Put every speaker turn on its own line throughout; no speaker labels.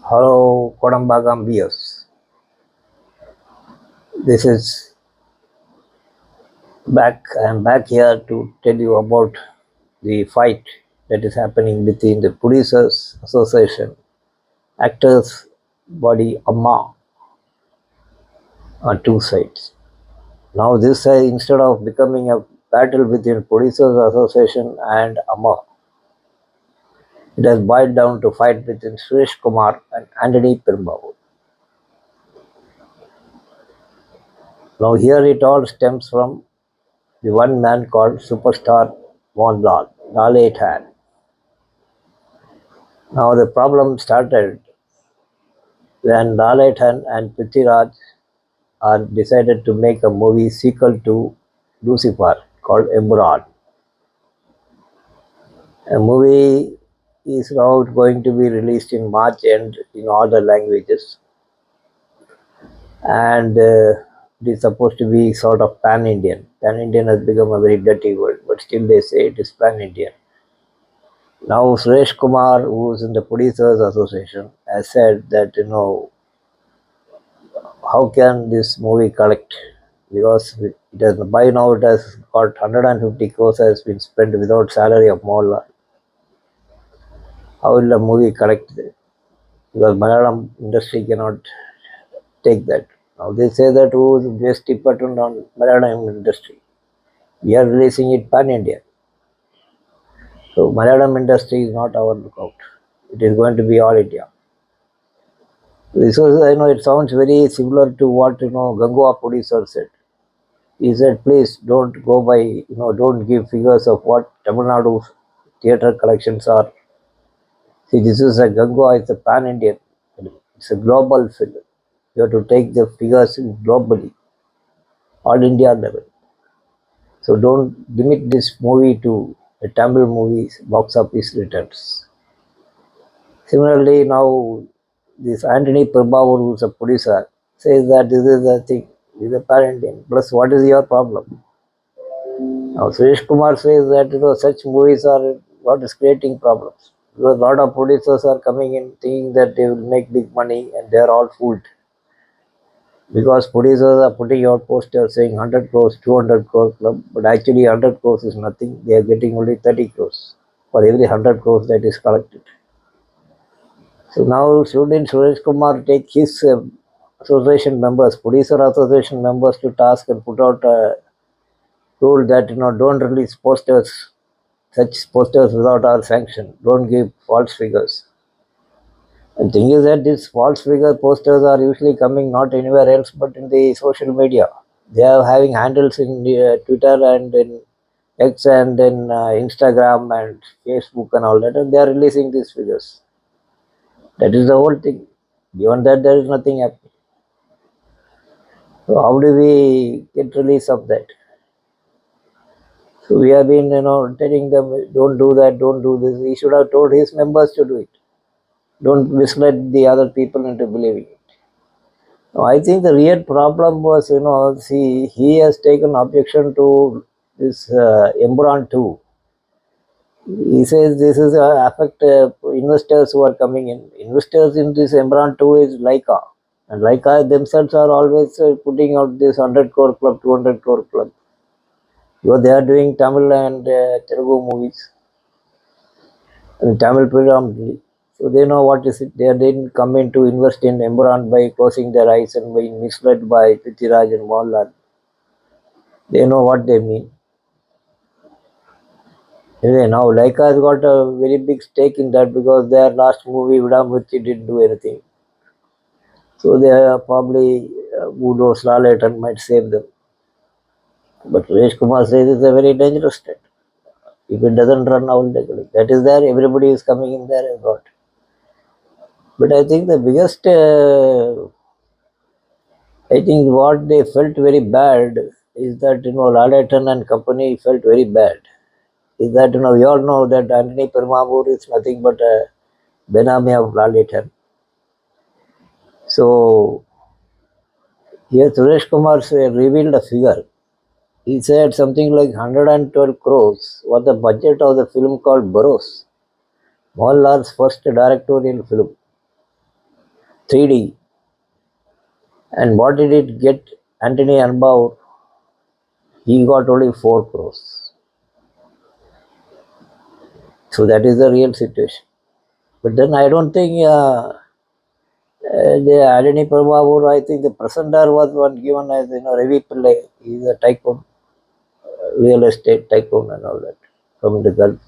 Hello, Kodambagam viewers. This is back. I am back here to tell you about the fight that is happening between the Producers Association, Actors Body Amma on two sides. Now, this instead of becoming a battle between Producers Association and Amma, it has boiled down to fight between Suresh Kumar and Anthony Perumbavoor. Now, here it all stems from the one man called superstar Mohanlal, Lale Tan. Now the problem started when Lalaithan and Prithviraj are decided to make a movie sequel to Lucifer called Emerald. A movie is now going to be released in March end in all the languages, and it is supposed to be sort of pan-Indian. Pan-Indian has become a very dirty word, but still they say it is pan-Indian. Now Suresh Kumar, who is in the Producers Association, has said that how can this movie collect? Because it has, by now it has got 150 crores has been spent without salary of Mohanlal. How will the movie collect this? Because Malayalam industry cannot take that. Now they say that who is just dependent on Malayalam industry. We are releasing it pan India. So Malayalam industry is not our lookout. It is going to be all India. This was, it sounds very similar to what Gangua producer said. He said, please don't go by, don't give figures of what Tamil Nadu theatre collections are. See, this is a Gangua, it's a pan-Indian film. It's a global film. You have to take the figures globally, all India level. So don't limit this movie to the Tamil movies box office returns. Similarly, now this Anthony Perumbavoor, who is a producer, says that this is a thing, this is a pan-Indian. Plus, what is your problem? Now, Suresh Kumar says that such movies are what is creating problems. Because a lot of producers are coming in thinking that they will make big money and they are all fooled. Because producers are putting out posters saying 100 crores, 200 crores club, but actually 100 crores is nothing. They are getting only 30 crores for every 100 crores that is collected. So now shouldn't Suresh Kumar take his association members, producer association members to task and put out a rule that don't release posters, such posters without our sanction. Don't give false figures. And thing is that these false figure posters are usually coming not anywhere else but in the social media. They are having handles in Twitter and in X and in Instagram and Facebook and all that, and they are releasing these figures. That is the whole thing. Beyond that, there is nothing happening. So how do we get release of that? So we have been, telling them, don't do that, don't do this. He should have told his members to do it. Don't mislead the other people into believing it. Now, I think the real problem was, see, he has taken objection to this Embran too. He says this is affect investors who are coming in. Investors in this Embran too is Laika. And Laika themselves are always putting out this 100 crore club, 200 crore club. Because they are doing Tamil and Telugu movies. And Tamil predominantly. So they know what is it. They didn't come in to invest in Emran by closing their eyes and being misled by Prithviraj and Mohanlal. They know what they mean. Anyway, now Laika has got a very big stake in that because their last movie, Vidamurchi, didn't do anything. So they are probably, who knows, Lalaton might save them. But Suresh Kumar says it's a very dangerous state. If it doesn't run out, that is there, everybody is coming in there and got. But I think the biggest I think what they felt very bad is that Lalaton and company felt very bad. Is that we all know that Anthony Perumbavoor is nothing but a Benami of Lalaton. So here Suresh Kumar revealed a figure. He said something like 112 crores was the budget of the film called Burros, Mohanlal's first directorial film. 3D. And what did it get Anthony Anbaur? He got only 4 crores. So that is the real situation. But then I don't think the Adani Prabhavur, I think the presenter was one given as Ravi Pillai. He is a tycoon, real estate tycoon and all that from the Gulf.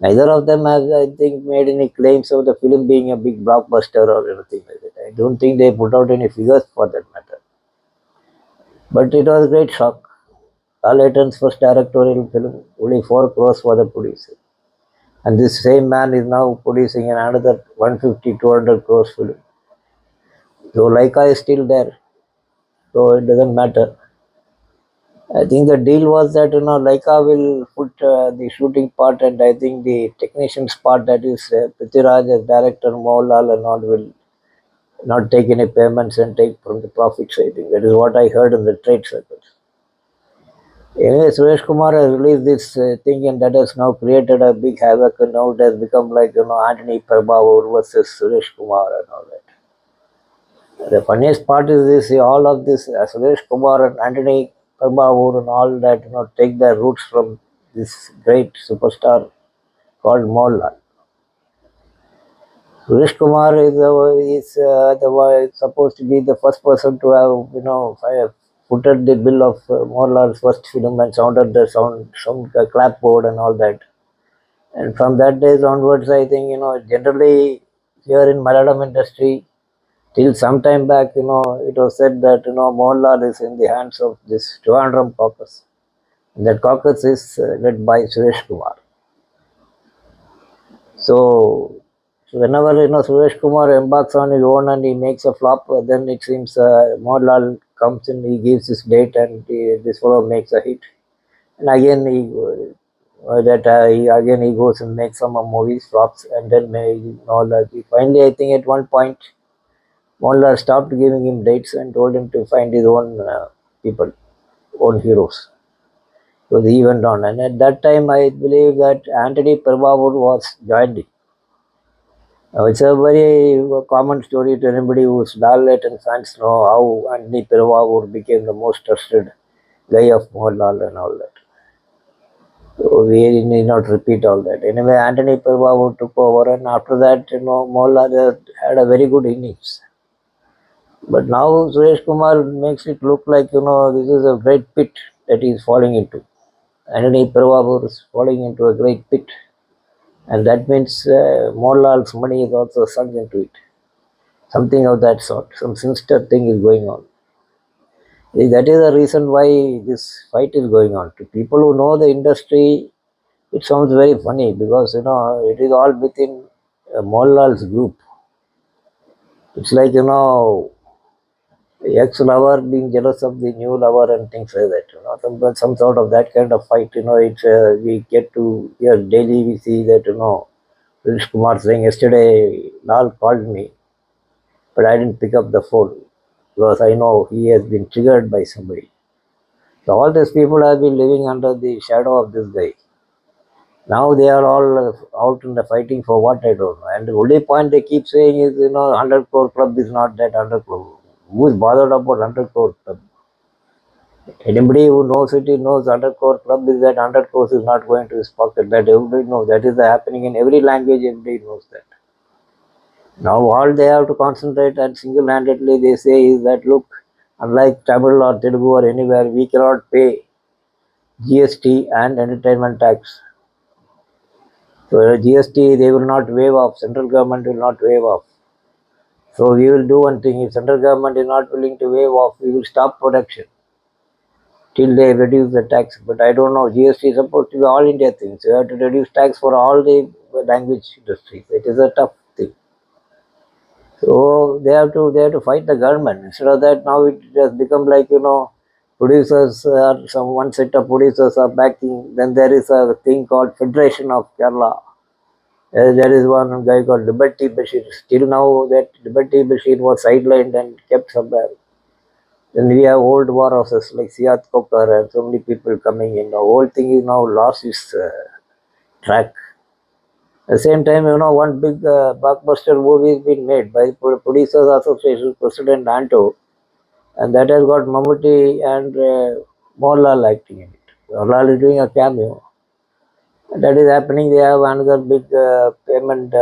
Neither of them has, I think, made any claims of the film being a big blockbuster or anything like that. I don't think they put out any figures for that matter. But it was a great shock. Al Aiton's first directorial film, only 4 crores for the producer. And this same man is now producing another 150, 200 crores film. So Leica is still there. So it doesn't matter. I think the deal was that Leica will put the shooting part, and I think the technicians part, that is Prithviraj as director, Mohanlal and all, will not take any payments and take from the profits. I think that is what I heard in the trade circles. Anyway, Suresh Kumar has released this thing, and that has now created a big havoc, and now it has become like Anthony Prabhavur versus Suresh Kumar and all that. The funniest part is this: all of this, Suresh Kumar and Anthony Prabhavur and all that, take their roots from this great superstar called Mohanlal. Suresh Kumar is supposed to be the first person to have, footed the bill of Mohanlal's first film and sounded the some clapboard and all that. And from that days onwards, I think, generally here in Malayalam industry, till some time back, it was said that, Mohanlal is in the hands of this Trivandrum caucus. And that caucus is led by Suresh Kumar. So, whenever, Suresh Kumar embarks on his own and he makes a flop, then it seems Mohanlal comes in, he gives his date, and this fellow makes a hit. And again, he goes and makes some movies, flops, and then all that. Finally, I think at one point, Mohanlal stopped giving him dates and told him to find his own people, own heroes. So he went on, and at that time, I believe that Anthony Prabhavur was joined him. Now, it's a very common story to anybody who's Dalit and fans know how Anthony Prabhavur became the most trusted guy of Mohanlal and all that. So we need not repeat all that. Anyway, Anthony Prabhavur took over, and after that, Mohanlal had a very good innings. But now Suresh Kumar makes it look like, this is a great pit that he is falling into. Anthony Prabhavur is falling into a great pit. And that means Mohanlal's money is also sunk into it. Something of that sort. Some sinister thing is going on. That is the reason why this fight is going on. To people who know the industry, it sounds very funny because, it is all within Mohanlal's group. It's like, ex-lover being jealous of the new lover and things like that. Some sort of that kind of fight. It's we get to hear daily. We see that Rich Kumar saying yesterday Lal called me, but I didn't pick up the phone because I know he has been triggered by somebody. So all these people have been living under the shadow of this guy. Now they are all out in the fighting for what, I don't know. And the only point they keep saying is, 100 crore club is not that 100 crore. Who is bothered about 100 crore club? Anybody who knows it, he knows 100 crore club is that 100 crores is not going to his pocket. That everybody knows. That is happening in every language. Everybody knows that. Now all they have to concentrate and single-handedly they say is that, look, unlike Tamil or Telugu or anywhere, we cannot pay GST and entertainment tax. So GST they will not waive off. Central government will not waive off. So we will do one thing. If central government is not willing to waive off, we will stop production till they reduce the tax. But I don't know. GST is supposed to be all India thing. So you have to reduce tax for all the language industries. It is a tough thing. So they have to fight the government. Instead of that, now it has become like producers are some one set of producers are backing. Then there is a thing called Federation of Kerala. There is one guy called Liberty Bashir. Still now that Liberty Bashir was sidelined and kept somewhere. Then we have old war horses like Siat Kokar and so many people coming in. The whole thing is now lost its track. At the same time, one big blockbuster movie has been made by Producers Association President Anto, and that has got Mammootty and Mohanlal acting in it. Mohanlal is doing a cameo. That is happening. They have another big payment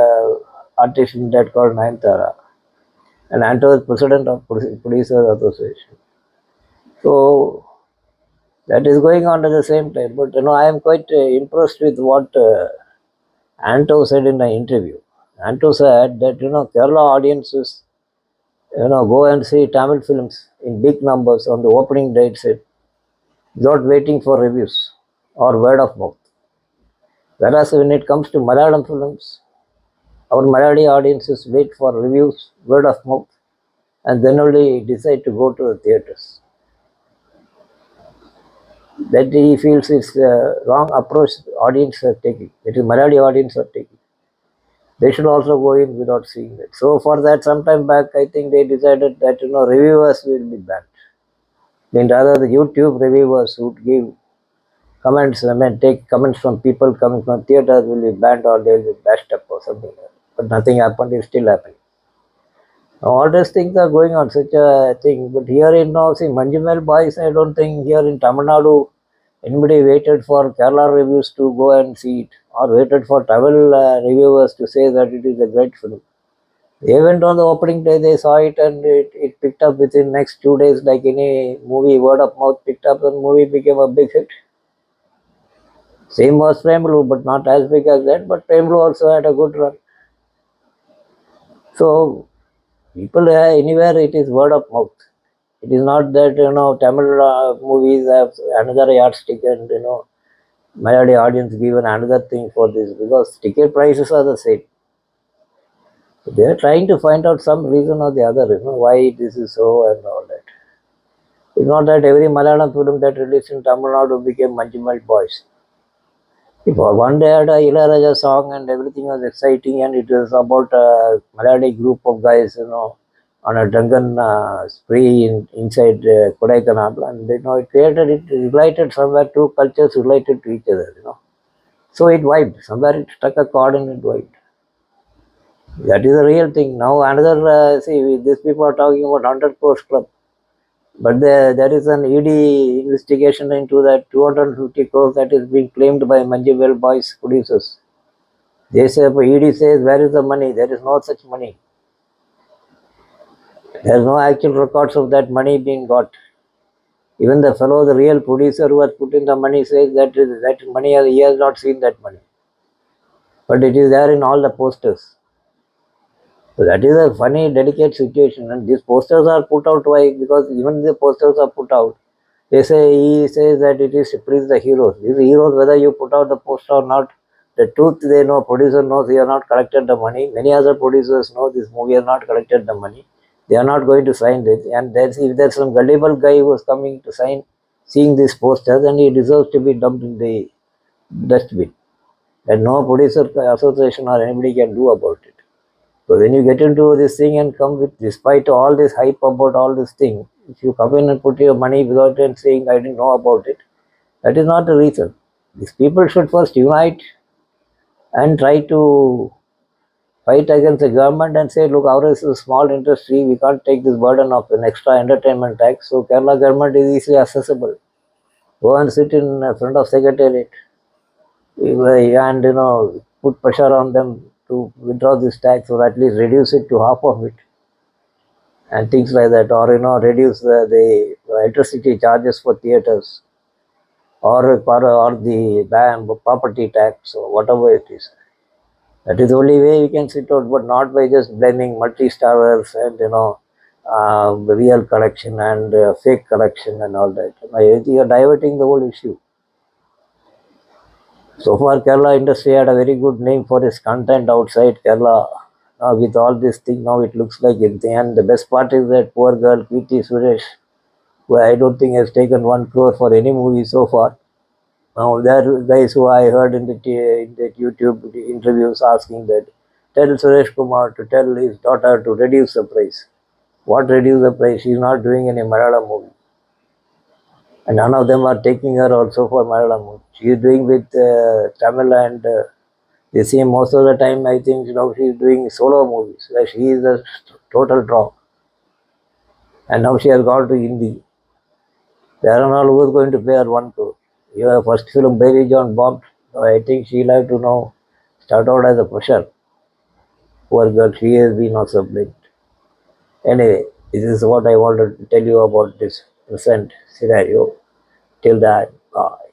artist in that called Nayantara. And Anto is president of Producers Association. So that is going on at the same time. But I am quite impressed with what Anto said in the interview. Anto said that Kerala audiences go and see Tamil films in big numbers on the opening day itself, without waiting for reviews or word of mouth. Whereas when it comes to Malayalam films, our Malayali audiences wait for reviews, word of mouth, and then only decide to go to the theatres. That he feels is the wrong approach audience are taking. It is Malayali audience are taking. They should also go in without seeing it. So for that, some time back, I think they decided that reviewers will be banned. I mean, rather the YouTube reviewers would give comments. I mean, take comments from people coming from theaters will be banned or they will be bashed up or something. But nothing happened. It's still happening. Now, all these things are going on, such a thing. But here in see, Manjumal Boys, I don't think here in Tamil Nadu anybody waited for Kerala reviews to go and see it, or waited for Tamil reviewers to say that it is a great film. They went on the opening day, they saw it, and it picked up within next 2 days, like any movie, word of mouth picked up, and movie became a big hit. Same was Premlu, but not as big as that, but Premlu also had a good run. So, people anywhere it is word of mouth. It is not that Tamil movies have another yardstick and Malayali audience given another thing for this, because ticket prices are the same. So they are trying to find out some reason or the other, why this is so and all that. It's not that every Malayalam film that released in Tamil Nadu became Manjumal Boys. If one day had a Ilayaraja song and everything was exciting, and it was about a Malayali group of guys, on a drunken spree inside Kodaikanal, and it created, it related somewhere two cultures related to each other. So it vibed. Somewhere it struck a chord and it vibed. That is the real thing. Now another, see, these people are talking about 100 crores club. But there is an ED investigation into that 250 crores that is being claimed by Manjuvel Boys producers. They say, ED says, where is the money? There is no such money. There is no actual records of that money being got. Even the fellow, the real producer who has put in the money says that money, he has not seen that money. But it is there in all the posters. So that is a funny, delicate situation. And these posters are put out why? Because even the posters are put out. He says that it is to please the heroes. These heroes, whether you put out the poster or not, the truth they know, producer knows he has not collected the money. Many other producers know this movie has not collected the money. They are not going to sign it. And if there's some gullible guy who is coming to sign, seeing this poster, then he deserves to be dumped in the dustbin. That no producer association or anybody can do about it. So when you get into this thing and come with, despite all this hype about all this thing, if you come in and put your money without and saying I didn't know about it, that is not the reason. These people should first unite and try to fight against the government and say, look, ours is a small industry, we can't take this burden of an extra entertainment tax. So Kerala government is easily accessible. Go and sit in front of secretariat and put pressure on them to withdraw this tax or at least reduce it to half of it and things like that, or reduce the electricity charges for theaters, or the property tax or whatever it is. That is the only way we can sit out, but not by just blaming multi-starers and real collection and fake collection and all that. You are diverting the whole issue. So far, Kerala industry had a very good name for its content outside Kerala. Now with all this thing, now it looks like it. And the best part is that poor girl, Kirti Suresh, who I don't think has taken 1 crore for any movie so far. Now there are guys who I heard in the YouTube interviews asking that, tell Suresh Kumar to tell his daughter to reduce the price. What reduce the price? She's not doing any Malayalam movie. And none of them are taking her also for Malayalam movie. She is doing with Tamil and They see most of the time, I think now she's doing solo movies where she is a total draw. And now she has gone to Hindi. They are not who is going to pay her 1 crore. Your first film, Baby John, bombed. So I think she'll have to now start out as a pusher. Poor girl, she has been also blamed. Anyway, this is what I wanted to tell you about this present scenario. Till that, bye.